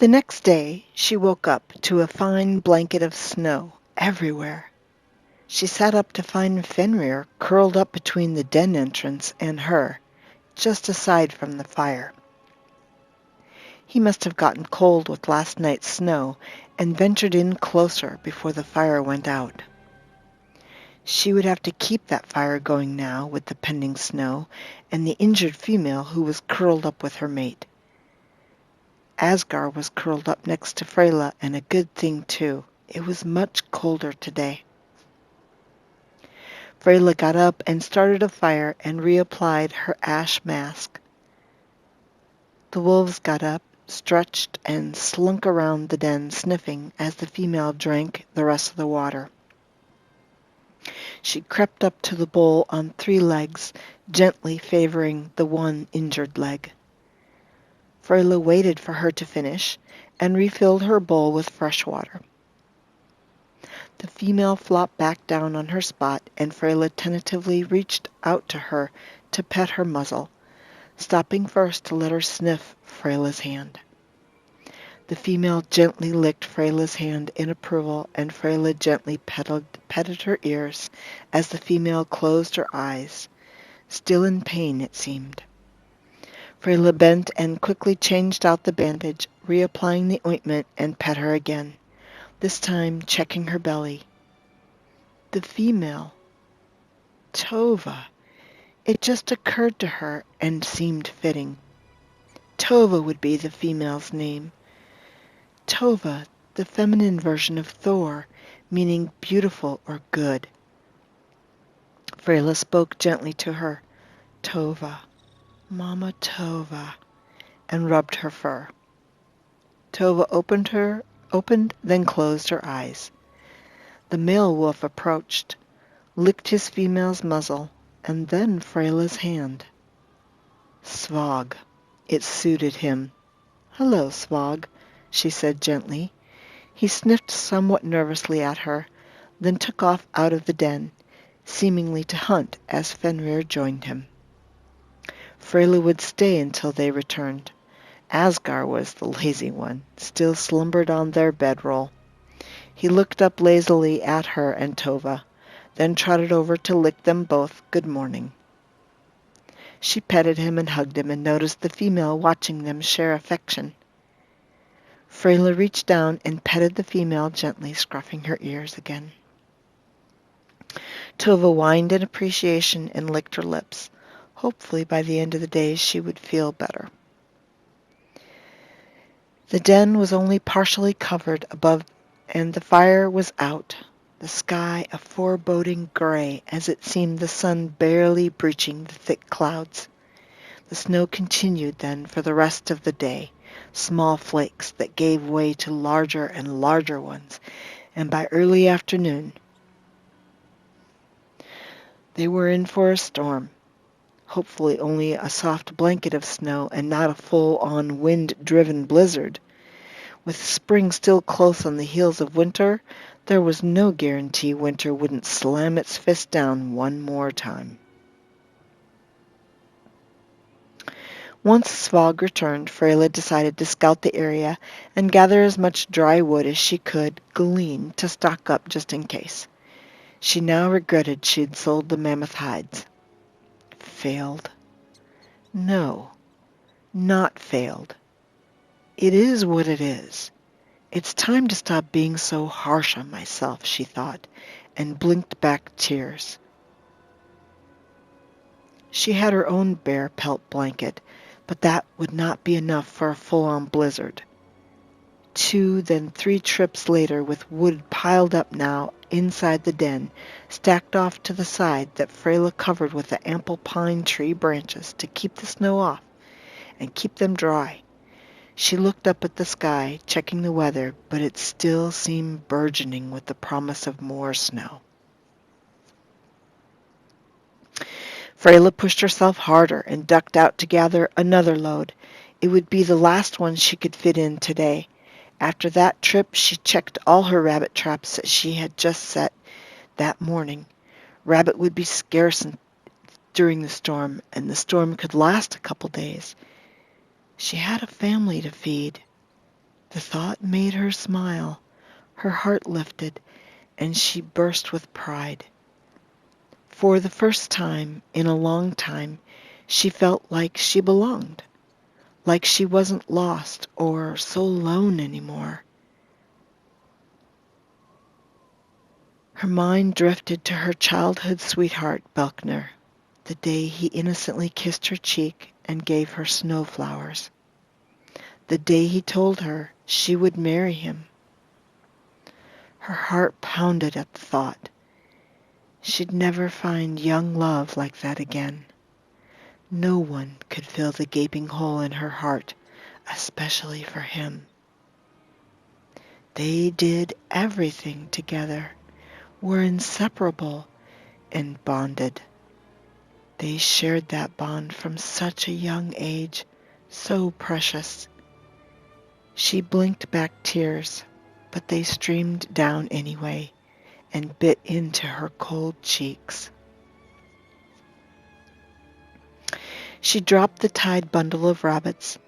The next day she woke up to a fine blanket of snow everywhere. She sat up to find Fenrir curled up between the den entrance and her, just aside from the fire. He must have gotten cold with last night's snow and ventured in closer before the fire went out. She would have to keep that fire going now with the pending snow and the injured female who was curled up with her mate. Asgar was curled up next to Freyla, and a good thing too. It was much colder today. Freyla got up and started a fire and reapplied her ash mask. The wolves got up, stretched, and slunk around the den sniffing as the female drank the rest of the water. She crept up to the bowl on 3 legs, gently favoring the one injured leg. Freyla waited for her to finish and refilled her bowl with fresh water. The female flopped back down on her spot, and Freyla tentatively reached out to her to pet her muzzle, stopping first to let her sniff Freyla's hand. The female gently licked Freyla's hand in approval, and Freyla gently petted her ears as the female closed her eyes, still in pain it seemed. Freyla bent and quickly changed out the bandage, reapplying the ointment, and pet her again, this time checking her belly. The female, Tova. It just occurred to her and seemed fitting. Tova would be the female's name. Tova, the feminine version of Thor, meaning beautiful or good. Freyla spoke gently to her, Tova, Mama Tova, and rubbed her fur. Tova opened, then closed her eyes. The male wolf approached, licked his female's muzzle, and then Freyla's hand. Svag. It suited him. Hello, Svag, she said gently. He sniffed somewhat nervously at her, then took off out of the den, seemingly to hunt as Fenrir joined him. Freyla would stay until they returned. Asgar was the lazy one, still slumbered on their bedroll. He looked up lazily at her and Tova, then trotted over to lick them both good morning. She petted him and hugged him and noticed the female watching them share affection. Freyla reached down and petted the female gently, scruffing her ears again. Tova whined in appreciation and licked her lips. Hopefully by the end of the day she would feel better. The den was only partially covered above, and the fire was out, the sky a foreboding gray as it seemed the sun barely breaching the thick clouds. The snow continued then for the rest of the day, small flakes that gave way to larger and larger ones, and by early afternoon they were in for a storm. Hopefully only a soft blanket of snow and not a full-on wind-driven blizzard. With spring still close on the heels of winter, there was no guarantee winter wouldn't slam its fist down one more time. Once Svag returned, Freyla decided to scout the area and gather as much dry wood as she could glean to stock up just in case. She now regretted she'd sold the mammoth hides. Failed? No, not failed. It is what it is. It's time to stop being so harsh on myself, she thought, and blinked back tears. She had her own bear pelt blanket, but that would not be enough for a full-on blizzard. 2, then 3 trips later with wood piled up now inside the den, stacked off to the side that Freyla covered with the ample pine tree branches to keep the snow off and keep them dry. She looked up at the sky, checking the weather, but it still seemed burgeoning with the promise of more snow. Freyla pushed herself harder and ducked out to gather another load. It would be the last one she could fit in today. After that trip, she checked all her rabbit traps that she had just set that morning. Rabbit would be scarce during the storm, and the storm could last a couple days. She had a family to feed. The thought made her smile. Her heart lifted, and she burst with pride. For the first time in a long time, she felt like she belonged, like she wasn't lost or so alone anymore. Her mind drifted to her childhood sweetheart, Belkner, the day he innocently kissed her cheek and gave her snowflowers, the day he told her she would marry him. Her heart pounded at the thought. She'd never find young love like that again. No one could fill the gaping hole in her heart, especially for him. They did everything together, were inseparable and bonded. They shared that bond from such a young age, so precious. She blinked back tears, but they streamed down anyway and bit into her cold cheeks. She dropped the tied bundle of rabbits,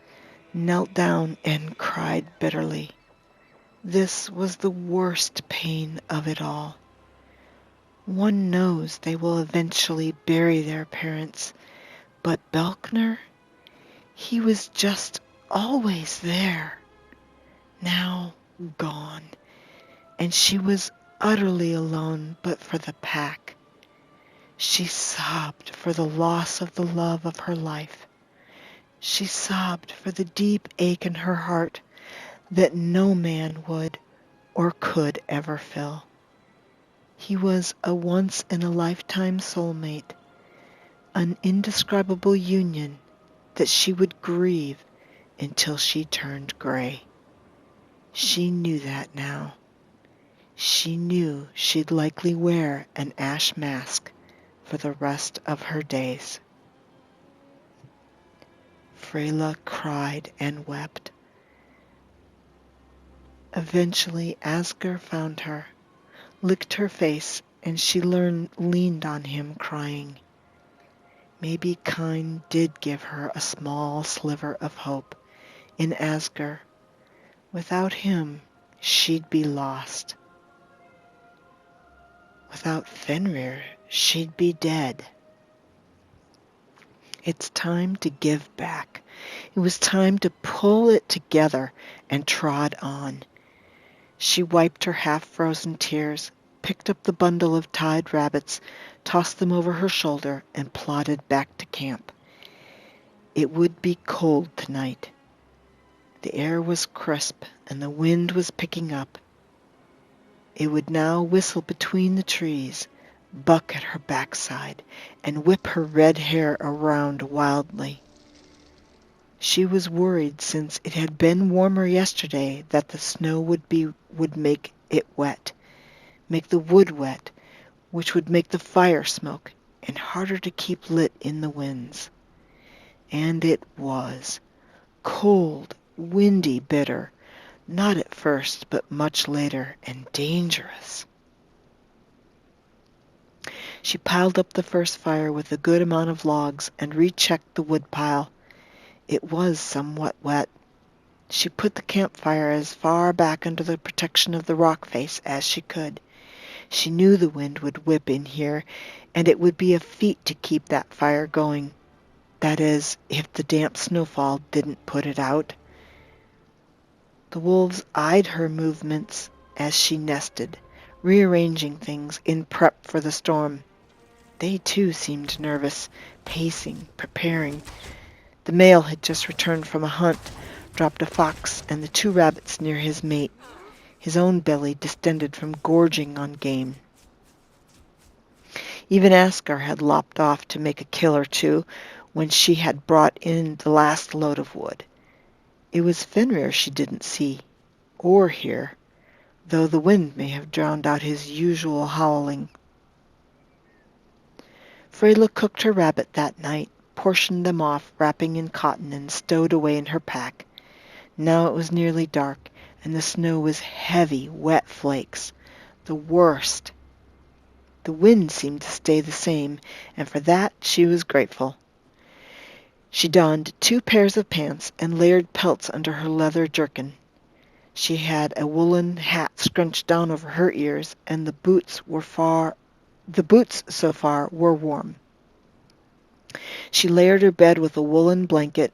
knelt down and cried bitterly. This was the worst pain of it all. One knows they will eventually bury their parents, but Belkner, he was just always there. Now gone, and she was utterly alone but for the pack. She sobbed for the loss of the love of her life. She sobbed for the deep ache in her heart that no man would or could ever fill. He was a once-in-a-lifetime soulmate, an indescribable union that she would grieve until she turned gray. She knew that now. She knew she'd likely wear an ash mask for the rest of her days. Freyla cried and wept. Eventually Asger found her, licked her face, and she leaned on him crying. Maybe Kine did give her a small sliver of hope in Asger. Without him, she'd be lost. Without Fenrir, she'd be dead. It's time to give back. It was time to pull it together and trod on. She wiped her half-frozen tears, picked up the bundle of tied rabbits, tossed them over her shoulder, and plodded back to camp. It would be cold tonight. The air was crisp, and the wind was picking up. It would now whistle between the trees, buck at her backside, and whip her red hair around wildly. She was worried, since it had been warmer yesterday, that the snow would make it wet, make the wood wet, which would make the fire smoke, and harder to keep lit in the winds. And it was. Cold, windy, bitter, not at first, but much later, and dangerous. She piled up the first fire with a good amount of logs and rechecked the wood pile. It was somewhat wet. She put the campfire as far back under the protection of the rock face as she could. She knew the wind would whip in here, and it would be a feat to keep that fire going. That is, if the damp snowfall didn't put it out. The wolves eyed her movements as she nested, rearranging things in prep for the storm. They too seemed nervous, pacing, preparing. The male had just returned from a hunt, dropped a fox and the 2 rabbits near his mate, his own belly distended from gorging on game. Even Asger had lopped off to make a kill or two when she had brought in the last load of wood. It was Fenrir she didn't see or hear, though the wind may have drowned out his usual howling. Freyla cooked her rabbit that night, portioned them off, wrapping in cotton, and stowed away in her pack. Now it was nearly dark, and the snow was heavy, wet flakes, the worst. The wind seemed to stay the same, and for that she was grateful. She donned 2 pairs of pants and layered pelts under her leather jerkin. She had a woolen hat scrunched down over her ears, and the boots so far were warm. She layered her bed with a woolen blanket,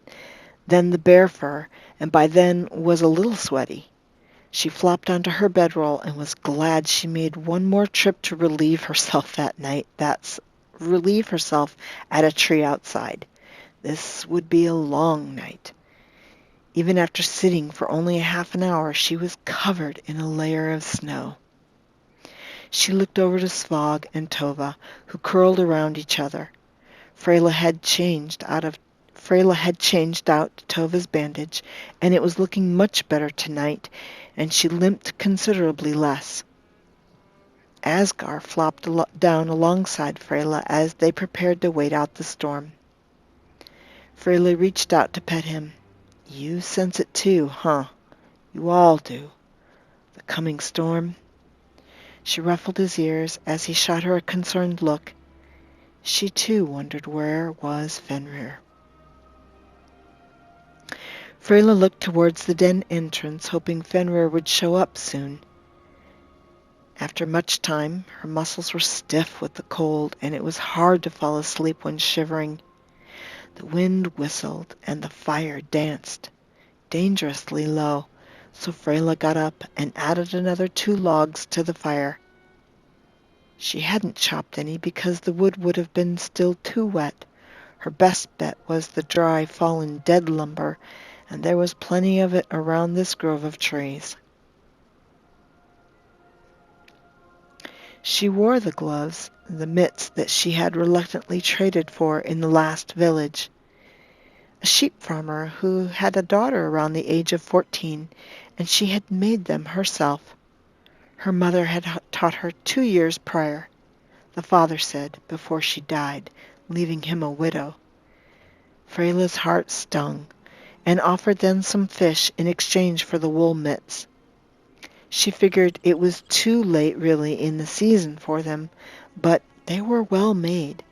then the bear fur, and by then was a little sweaty. She flopped onto her bedroll and was glad she made one more trip to relieve herself that night. That's relieve herself at a tree outside. This would be a long night. Even after sitting for only a half an hour, she was covered in a layer of snow. She looked over to Svog and Tova, who curled around each other. Freyla had changed out Tova's bandage, and it was looking much better tonight, and she limped considerably less. Asgar flopped down alongside Freyla as they prepared to wait out the storm. Freyla reached out to pet him. "You sense it too, huh? You all do. The coming storm?" She ruffled his ears as he shot her a concerned look. She too wondered where was Fenrir. Freyla looked towards the den entrance, hoping Fenrir would show up soon. After much time, her muscles were stiff with the cold, and it was hard to fall asleep when shivering. The wind whistled, and the fire danced, dangerously low, so Freyla got up and added another 2 logs to the fire. She hadn't chopped any because the wood would have been still too wet. Her best bet was the dry, fallen, dead lumber, and there was plenty of it around this grove of trees. She wore the gloves, the mitts that she had reluctantly traded for in the last village. A sheep farmer who had a daughter around the age of 14, and she had made them herself. Her mother had taught her 2 years prior, the father said, before she died, leaving him a widow. Freyla's heart stung, and offered them some fish in exchange for the wool mitts. She figured it was too late really in the season for them, but they were well made.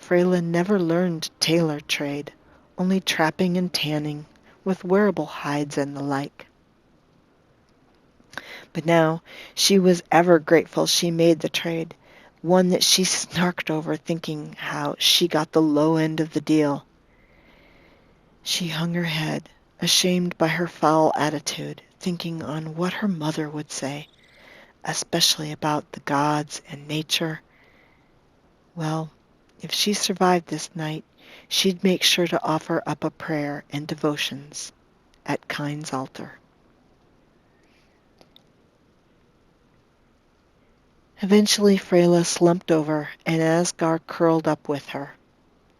Freyla never learned tailor trade, only trapping and tanning, with wearable hides and the like. But now she was ever grateful she made the trade, one that she snarked over, thinking how she got the low end of the deal. She hung her head, ashamed by her foul attitude, thinking on what her mother would say, especially about the gods and nature. Well, if she survived this night, she'd make sure to offer up a prayer and devotions at Kind's altar. Eventually Freyla slumped over, and Asgar curled up with her.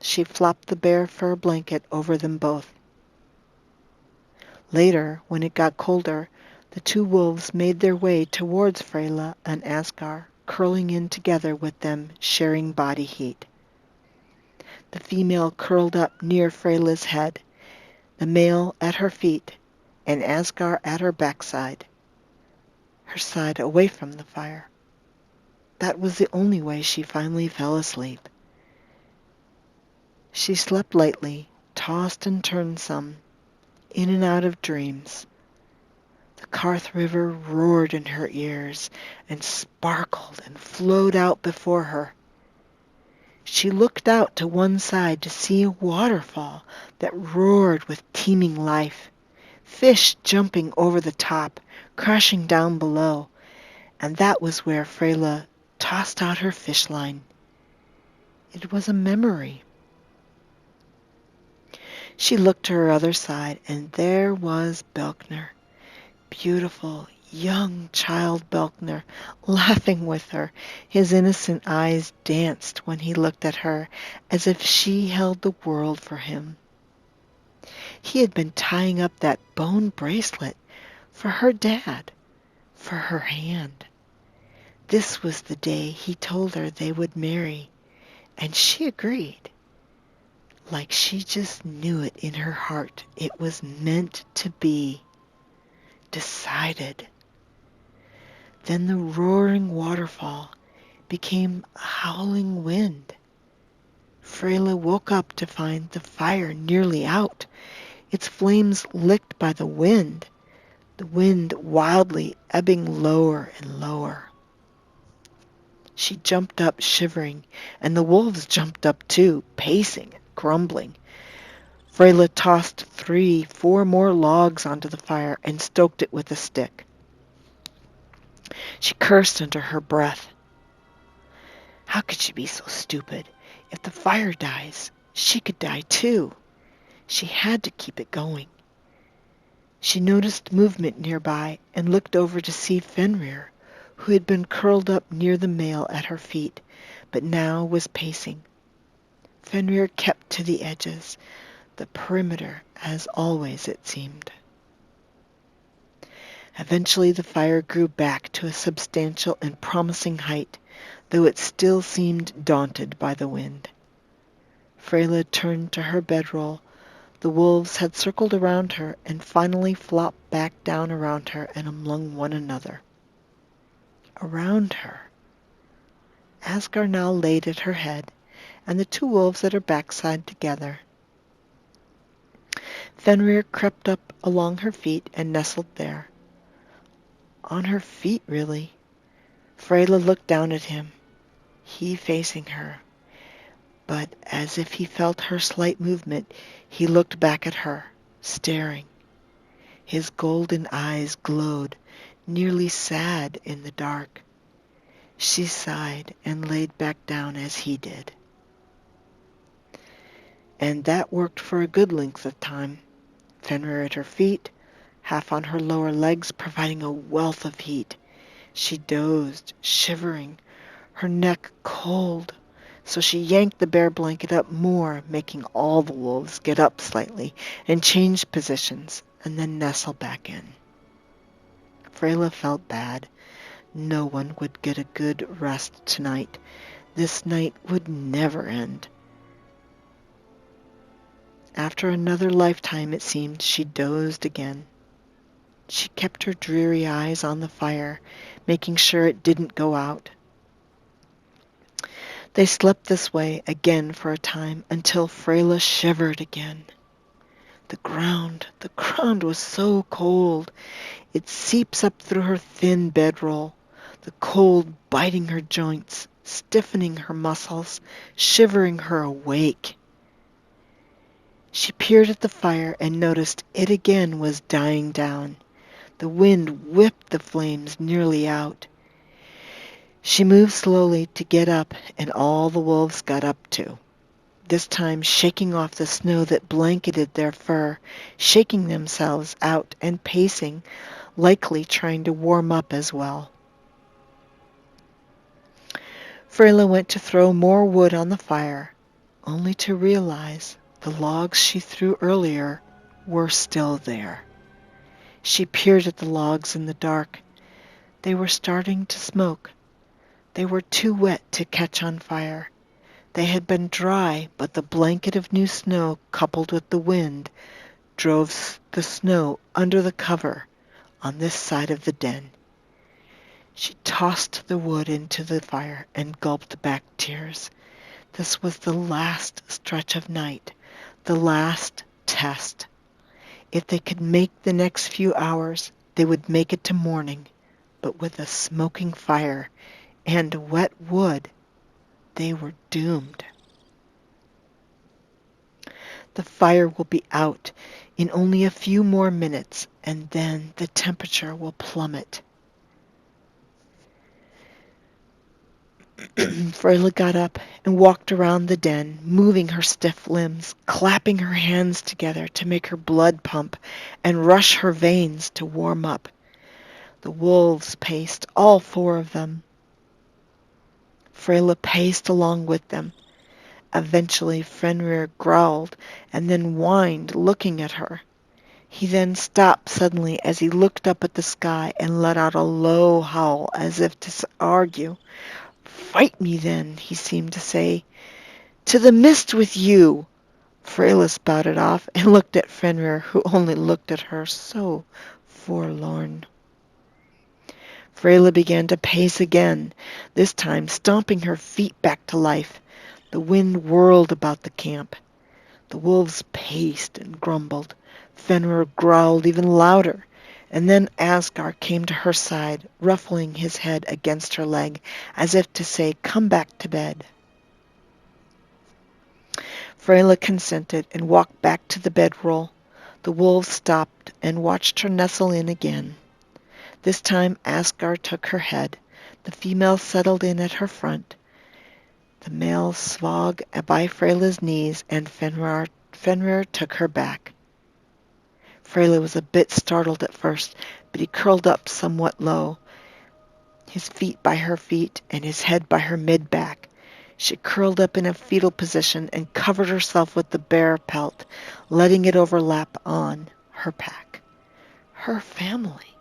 She flopped the bear fur blanket over them both. Later, when it got colder, the 2 wolves made their way towards Freyla and Asgar, curling in together with them, sharing body heat. The female curled up near Freyla's head, the male at her feet, and Asgar at her backside, her side away from the fire. That was the only way she finally fell asleep. She slept lightly, tossed and turned some, in and out of dreams. The Karth River roared in her ears and sparkled and flowed out before her. She looked out to one side to see a waterfall that roared with teeming life, fish jumping over the top, crashing down below, and that was where Freyla tossed out her fish line. It was a memory. She looked to her other side, and there was Belkner, beautiful, young child Belkner, laughing with her. His innocent eyes danced when he looked at her, as if she held the world for him. He had been tying up that bone bracelet for her dad, for her hand. This was the day he told her they would marry, and she agreed. Like she just knew it in her heart. It was meant to be. Decided. Then the roaring waterfall became a howling wind. Freyla woke up to find the fire nearly out, its flames licked by the wind. the wind wildly ebbing lower and lower. She jumped up, shivering, and the wolves jumped up too, pacing and grumbling. Freyla tossed 3, 4 more logs onto the fire and stoked it with a stick. She cursed under her breath. How could she be so stupid? If the fire dies, she could die too. She had to keep it going. She noticed movement nearby and looked over to see Fenrir, who had been curled up near the mail at her feet, but now was pacing. Fenrir kept to the edges, the perimeter, as always it seemed. Eventually the fire grew back to a substantial and promising height, though it still seemed daunted by the wind. Freyla turned to her bedroll. The wolves had circled around her and finally flopped back down around her and among one another. Around her. Asgard now laid at her head, and the 2 wolves at her backside together. Fenrir crept up along her feet and nestled there. On her feet, really. Freyla looked down at him, he facing her. But as if he felt her slight movement, he looked back at her, staring. His golden eyes glowed, nearly sad in the dark. She sighed and laid back down as he did. And that worked for a good length of time. Fenrir at her feet, half on her lower legs, providing a wealth of heat. She dozed, shivering, her neck cold. So she yanked the bear blanket up more, making all the wolves get up slightly and change positions, and then nestle back in. Freyla felt bad. No one would get a good rest tonight. This night would never end. After another lifetime, it seemed, she dozed again. She kept her dreary eyes on the fire, making sure it didn't go out. They slept this way again for a time until Freyla shivered again. The ground was so cold. It seeps up through her thin bedroll, the cold biting her joints, stiffening her muscles, shivering her awake. She peered at the fire and noticed it again was dying down. The wind whipped the flames nearly out. She moved slowly to get up, and all the wolves got up too, this time shaking off the snow that blanketed their fur, shaking themselves out and pacing, likely trying to warm up as well. Freyla went to throw more wood on the fire, only to realize the logs she threw earlier were still there. She peered at the logs in the dark. They were starting to smoke. They were too wet to catch on fire. They had been dry, but the blanket of new snow, coupled with the wind, drove the snow under the cover on this side of the den. She tossed the wood into the fire and gulped back tears. This was the last stretch of night, the last test. If they could make the next few hours, they would make it to morning, but with a smoking fire and wet wood, they were doomed. The fire will be out in only a few more minutes, and then the temperature will plummet. Freyla got up and walked around the den, moving her stiff limbs, clapping her hands together to make her blood pump and rush her veins to warm up. The wolves paced, all 4 of them. Freyla paced along with them. Eventually Fenrir growled and then whined, looking at her. He then stopped suddenly as he looked up at the sky and let out a low howl as if to argue. "Fight me then," he seemed to say. "To the mist with you!" Freyla spouted off and looked at Fenrir, who only looked at her so forlorn. Freyla began to pace again, this time stomping her feet back to life. The wind whirled about the camp. The wolves paced and grumbled. Fenrir growled even louder. And then Asgar came to her side, ruffling his head against her leg, as if to say, "Come back to bed." Freyla consented and walked back to the bedroll. The wolves stopped and watched her nestle in again. This time Asgar took her head. The female settled in at her front. The male Svag by Freyla's knees, and Fenrir took her back. Freyla was a bit startled at first, but he curled up somewhat low, his feet by her feet and his head by her mid-back. She curled up in a fetal position and covered herself with the bear pelt, letting it overlap on her pack. Her family.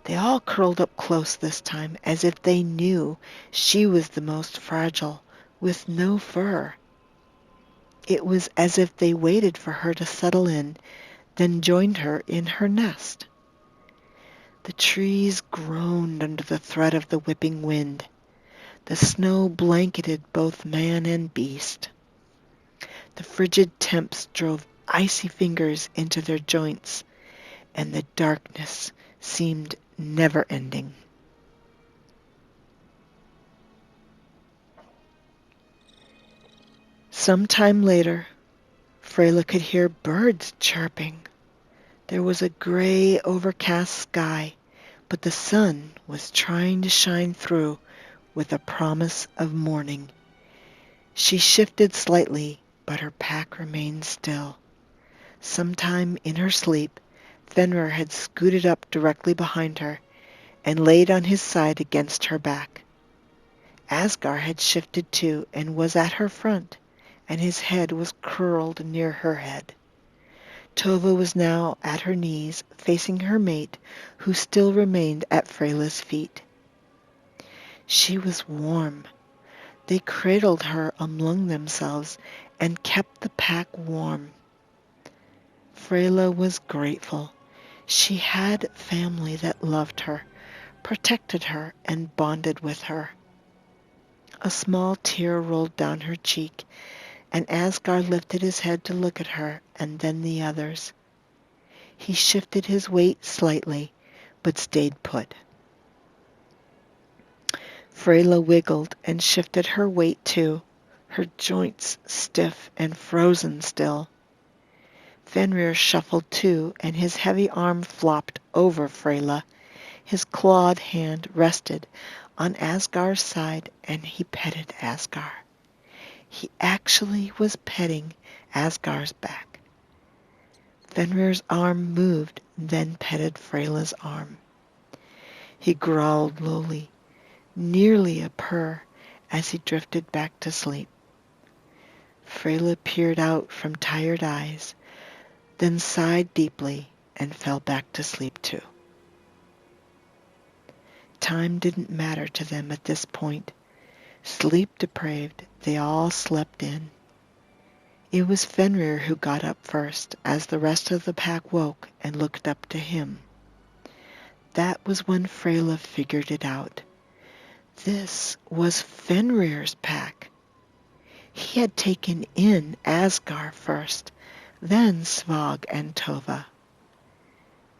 They all curled up close this time, as if they knew she was the most fragile, with no fur. It was as if they waited for her to settle in, then joined her in her nest. The trees groaned under the threat of the whipping wind. The snow blanketed both man and beast. The frigid temps drove icy fingers into their joints, and the darkness seemed never-ending. Some time later, Freyla could hear birds chirping. There was a gray, overcast sky, but the sun was trying to shine through with a promise of morning. She shifted slightly, but her pack remained still. Sometime in her sleep, Fenrir had scooted up directly behind her and laid on his side against her back. Asgar had shifted too and was at her front, and his head was curled near her head. Tova was now at her knees, facing her mate, who still remained at Freyla's feet. She was warm. They cradled her among themselves and kept the pack warm. Freyla was grateful. She had family that loved her, protected her, and bonded with her. A small tear rolled down her cheek, and Asgar lifted his head to look at her and then the others. He shifted his weight slightly, but stayed put. Freyla wiggled and shifted her weight too, her joints stiff and frozen still. Fenrir shuffled too, and his heavy arm flopped over Freyla. His clawed hand rested on Asgar's side, and he petted Asgar. He actually was petting Asgar's back. Fenrir's arm moved, then petted Freyla's arm. He growled lowly, nearly a purr, as he drifted back to sleep. Freyla peered out from tired eyes, then sighed deeply and fell back to sleep too. Time didn't matter to them at this point. Sleep depraved, they all slept in. It was Fenrir who got up first, as the rest of the pack woke and looked up to him. That was when Freyla figured it out. This was Fenrir's pack. He had taken in Asgar first, then Svag and Tova.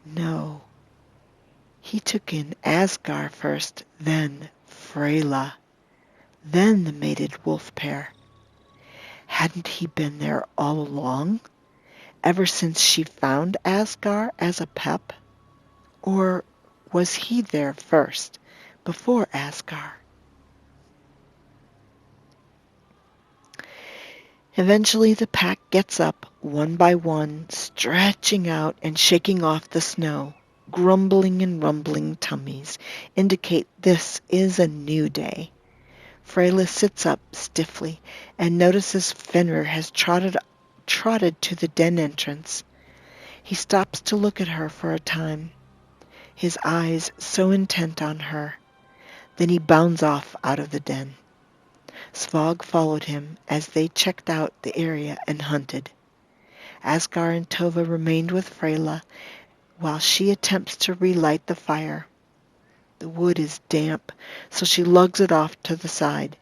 No, he took in Asgar first, then Freyla, then the mated wolf pair. Hadn't he been there all along, ever since she found Asgar as a pup? Or was he there first, before Asgar? Eventually the pack gets up, one by one, stretching out and shaking off the snow. Grumbling and rumbling tummies indicate this is a new day. Freyla sits up stiffly and notices Fenrir has trotted to the den entrance. He stops to look at her for a time, his eyes so intent on her. Then he bounds off out of the den. Svag followed him as they checked out the area and hunted. Asgar and Tova remained with Freyla while she attempts to relight the fire. The wood is damp, so she lugs it off to the side.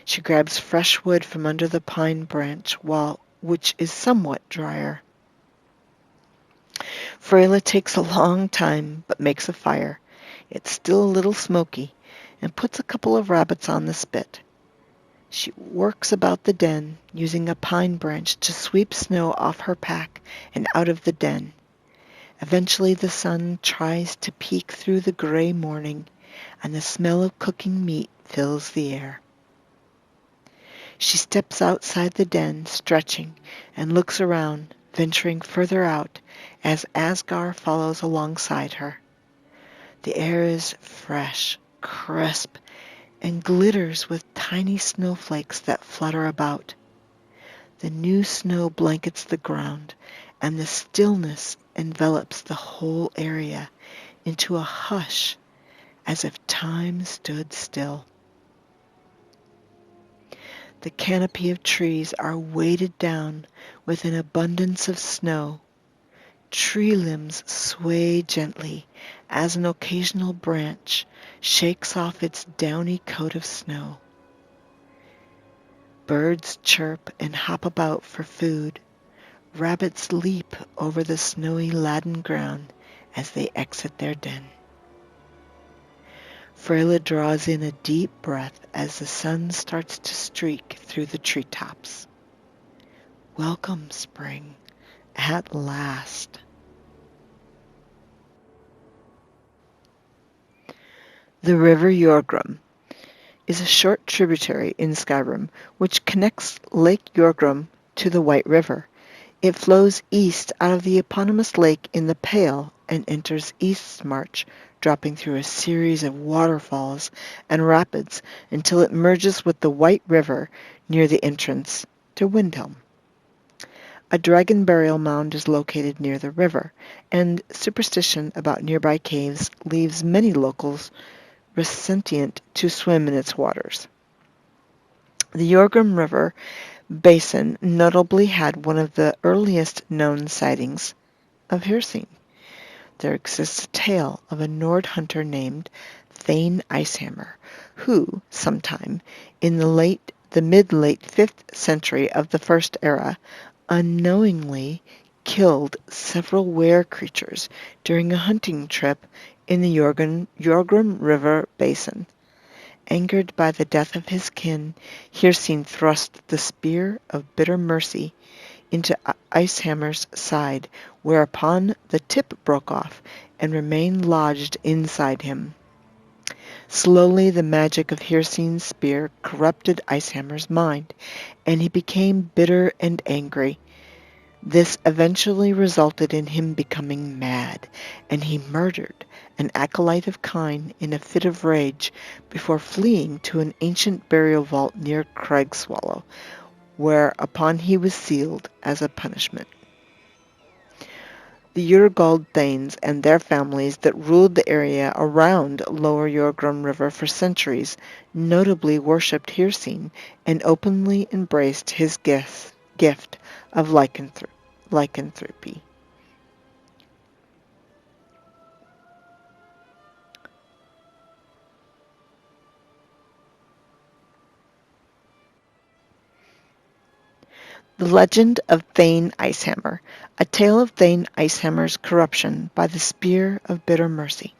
She grabs fresh wood from under the pine branch, which is somewhat drier. Freyla takes a long time, but makes a fire. It's still a little smoky, and puts a couple of rabbits on the spit. She works about the den, using a pine branch to sweep snow off her pack and out of the den. Eventually the sun tries to peek through the gray morning, and the smell of cooking meat fills the air. She steps outside the den, stretching, and looks around, venturing further out as Asgar follows alongside her. The air is fresh, crisp, and glitters with tiny snowflakes that flutter about. The new snow blankets the ground, and the stillness envelops the whole area into a hush as if time stood still. The canopy of trees are weighted down with an abundance of snow. Tree limbs sway gently as an occasional branch shakes off its downy coat of snow. Birds chirp and hop about for food. Rabbits leap over the snowy laden ground as they exit their den. Freyla draws in a deep breath as the sun starts to streak through the treetops. Welcome, spring, at last. The river Jorgrum is a short tributary in Skyrim which connects Lake Jorgrum to the White River. It flows east out of the eponymous lake in the Pale and enters Eastmarch, dropping through a series of waterfalls and rapids until it merges with the White River near the entrance to Windhelm. A dragon burial mound is located near the river, and superstition about nearby caves leaves many locals resentient to swim in its waters. The Jorgrum River basin notably had one of the earliest known sightings of Hircine. There exists a tale of a Nord hunter named Thane Icehammer, who, sometime in the mid-late 5th century of the First Era, unknowingly killed several were creatures during a hunting trip in the Jorgrum River basin. Angered by the death of his kin, Hircine thrust the spear of bitter mercy into Icehammer's side, whereupon the tip broke off and remained lodged inside him. Slowly the magic of Hircine's spear corrupted Icehammer's mind, and he became bitter and angry. This eventually resulted in him becoming mad, and he murdered an acolyte of Kine in a fit of rage before fleeing to an ancient burial vault near Craigswallow, whereupon he was sealed as a punishment. The Urgold Thanes and their families that ruled the area around Lower Jorgrum River for centuries notably worshipped Hircine and openly embraced his gift of lycanthropy. The Legend of Thane Icehammer, a tale of Thane Icehammer's corruption by the spear of bitter mercy.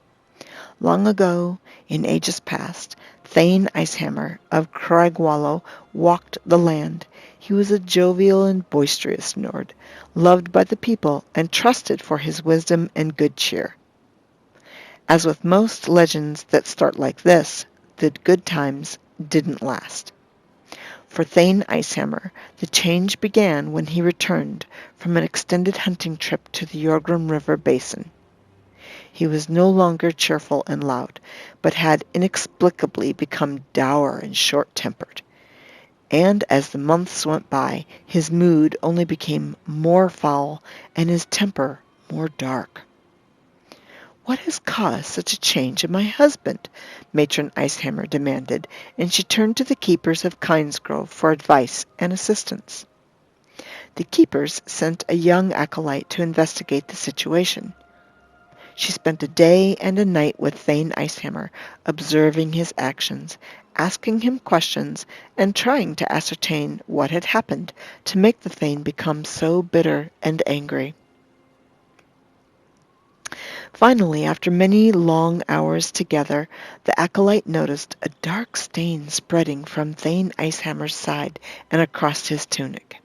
Long ago, in ages past, Thane Icehammer of Craigswallow walked the land. He was a jovial and boisterous Nord, loved by the people and trusted for his wisdom and good cheer. As with most legends that start like this, the good times didn't last. For Thane Icehammer, the change began when he returned from an extended hunting trip to the Jorgrum River basin. He was no longer cheerful and loud, but had inexplicably become dour and short-tempered. And as the months went by, his mood only became more foul and his temper more dark. "What has caused such a change in my husband?" Matron Icehammer demanded, and she turned to the keepers of Kinesgrove for advice and assistance. The keepers sent a young acolyte to investigate the situation. She spent a day and a night with Thane Icehammer, observing his actions, asking him questions, and trying to ascertain what had happened to make the Thane become so bitter and angry. Finally, after many long hours together, the acolyte noticed a dark stain spreading from Thane Icehammer's side and across his tunic.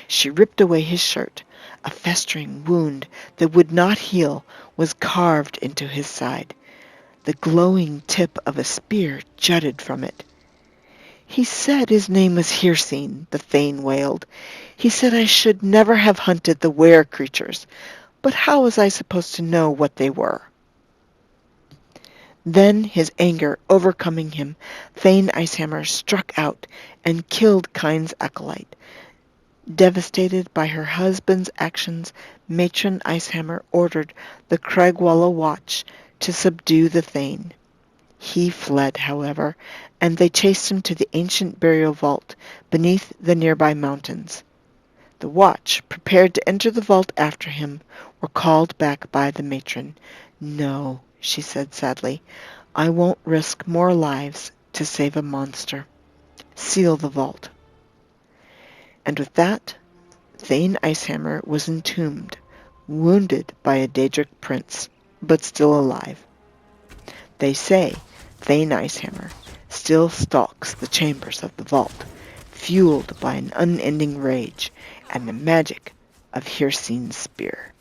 She ripped away his shirt. A festering wound that would not heal was carved into his side. The glowing tip of a spear jutted from it. "He said his name was Hircine," the Thane wailed. "He said I should never have hunted the were-creatures. But how was I supposed to know what they were?" Then, his anger overcoming him, Thane Icehammer struck out and killed Kyne's acolyte. Devastated by her husband's actions, Matron Icehammer ordered the Cragwalla Watch to subdue the Thane. He fled, however, and they chased him to the ancient burial vault beneath the nearby mountains. The watch, prepared to enter the vault after him, were called back by the matron. "No," she said sadly, "I won't risk more lives to save a monster. Seal the vault." And with that, Thane Icehammer was entombed, wounded by a Daedric prince, but still alive. They say Thane Icehammer still stalks the chambers of the vault, fueled by an unending rage and the magic of Hircine's spear.